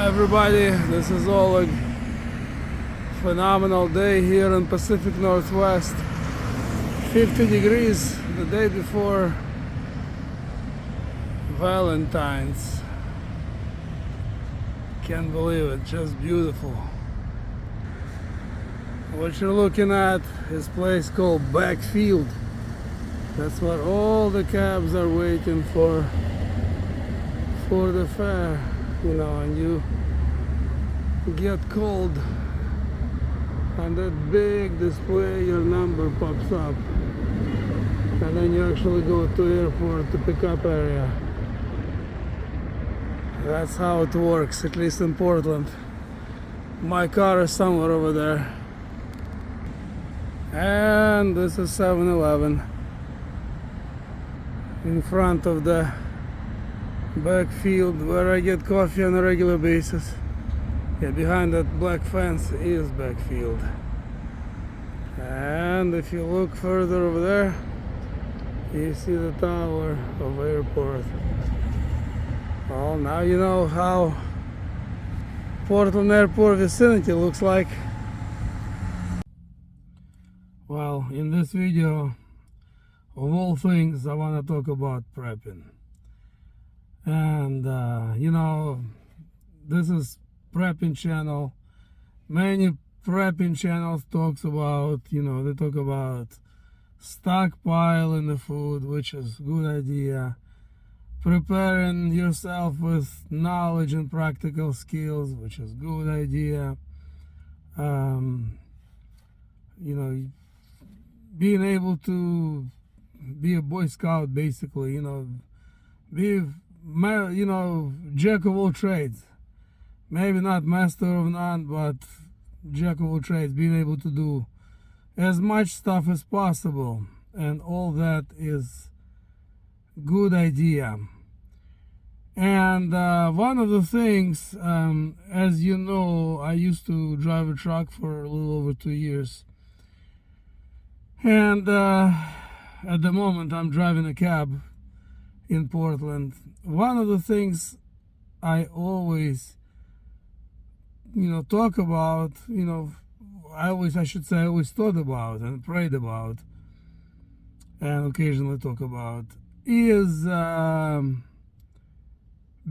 Hi everybody, this is Oleg. Phenomenal day here in Pacific Northwest. 50 degrees the day before Valentine's. Can't believe it, just beautiful. What you're looking at is a place called Backfield. That's where all the cabs are waiting for the fair, you know, and you get called and that big display, your number pops up, and then you actually go to airport to pick up area. That's how it works, at least in Portland. My car is somewhere over there. And this is 7-Eleven in front of the Backfield where I get coffee on a regular basis. Yeah, behind that black fence is Backfield. And if you look further over there, you see the tower of airport. Well, now you know how Portland Airport vicinity looks like. Well, in this video, of all things, I want to talk about prepping. And you know, this is prepping channel. Many prepping channels talks about, you know, they talk about stockpiling the food, which is a good idea. Preparing yourself with knowledge and practical skills, which is a good idea. You know, being able to be a Boy Scout, basically, you know, be, you know, jack of all trades. Maybe not master of none, but jack of all trades. Being able to do as much stuff as possible, and all that is good idea. And one of the things, as you know, I used to drive a truck for a little over 2 years. And at the moment I'm driving a cab in Portland. One of the things I always, you know, talk about, you know, I always thought about and prayed about and occasionally talk about is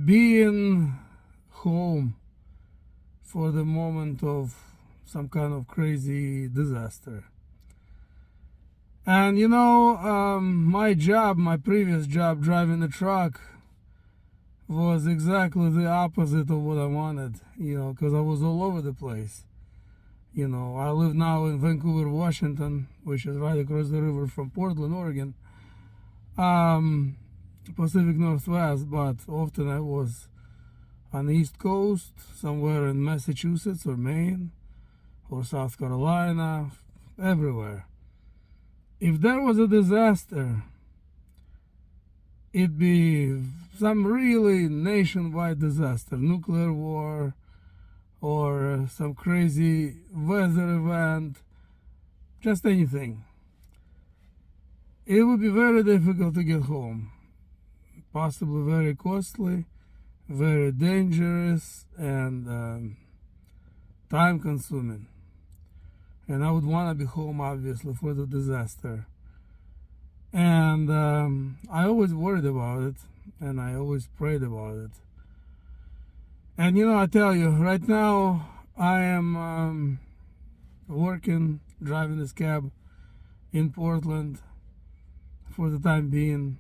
being home for the moment of some kind of crazy disaster. And you know, my previous job driving the truck was exactly the opposite of what I wanted, you know, because I was all over the place. You know, I live now in Vancouver, Washington, which is right across the river from Portland, Oregon, Pacific Northwest, but often I was on the East Coast, somewhere in Massachusetts or Maine or South Carolina, everywhere. If there was a disaster, it'd be some really nationwide disaster, nuclear war, or some crazy weather event, just anything. It would be very difficult to get home, possibly very costly, very dangerous, and time consuming. And I would want to be home, obviously, for the disaster. And I always worried about it, and I always prayed about it. And you know, I tell you, right now I am working, driving this cab in Portland for the time being.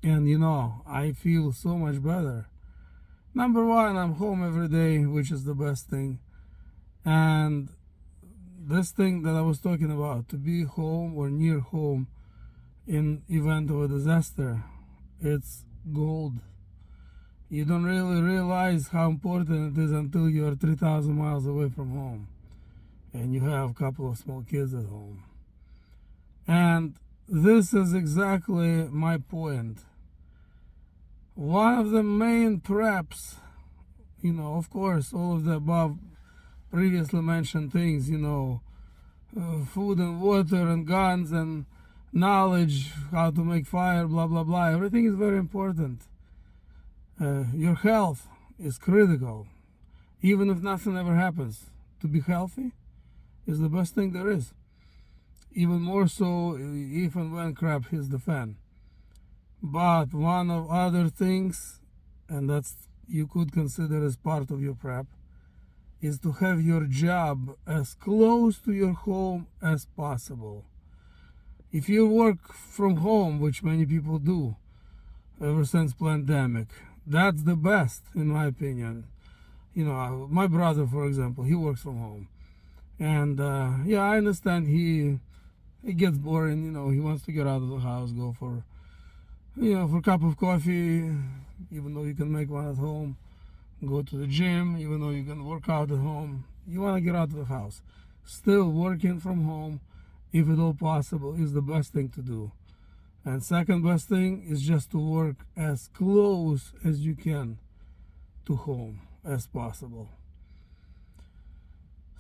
And you know, I feel so much better. Number one, I'm home every day, which is the best thing. And this thing that I was talking about, to be home or near home in event of a disaster, it's gold. You don't really realize how important it is until you are 3,000 miles away from home and you have a couple of small kids at home. And this is exactly my point. One of the main preps, you know, of course, all of the above previously mentioned things, you know, food and water and guns and knowledge, how to make fire, blah, blah, blah. Everything is very important. Your health is critical. Even if nothing ever happens, to be healthy is the best thing there is. Even more so if and when crap hits the fan. But one of other things, and that's you could consider as part of your prep, is to have your job as close to your home as possible. If you work from home, which many people do ever since pandemic, that's the best in my opinion. You know, my brother, for example, he works from home, and yeah, I understand it gets boring. You know, he wants to get out of the house, go for for a cup of coffee, even though you can make one at home, go to the gym, even though you can work out at home. You want to get out of the house. Still, working from home, if at all possible, is the best thing to do. And second best thing is just to work as close as you can to home as possible.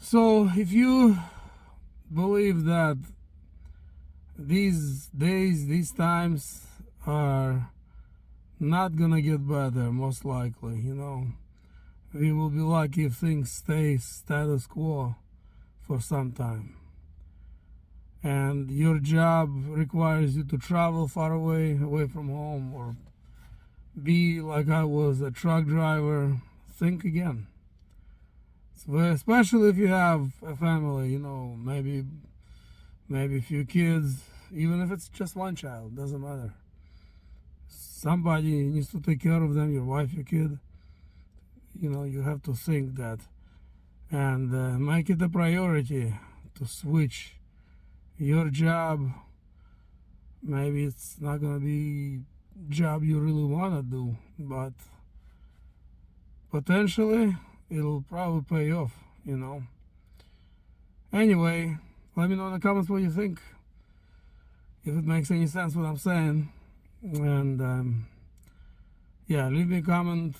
So if you believe that these days, these times are not gonna get better, most likely, we will be lucky if things stay status quo for some time. And your job requires you to travel far away from home, or be like I was, a truck driver. Think again. So especially if you have a family, maybe a few kids, even if it's just one child, doesn't matter. Somebody needs to take care of them, your wife, your kid. You have to think that, and make it a priority to switch your job. Maybe it's not gonna be a job you really wanna do, but potentially it'll probably pay off, Anyway, let me know in the comments what you think, if it makes any sense what I'm saying. And yeah, leave me a comment,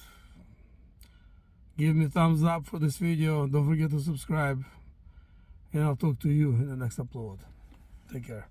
give me a thumbs up for this video, don't forget to subscribe, and I'll talk to you in the next upload. Take care.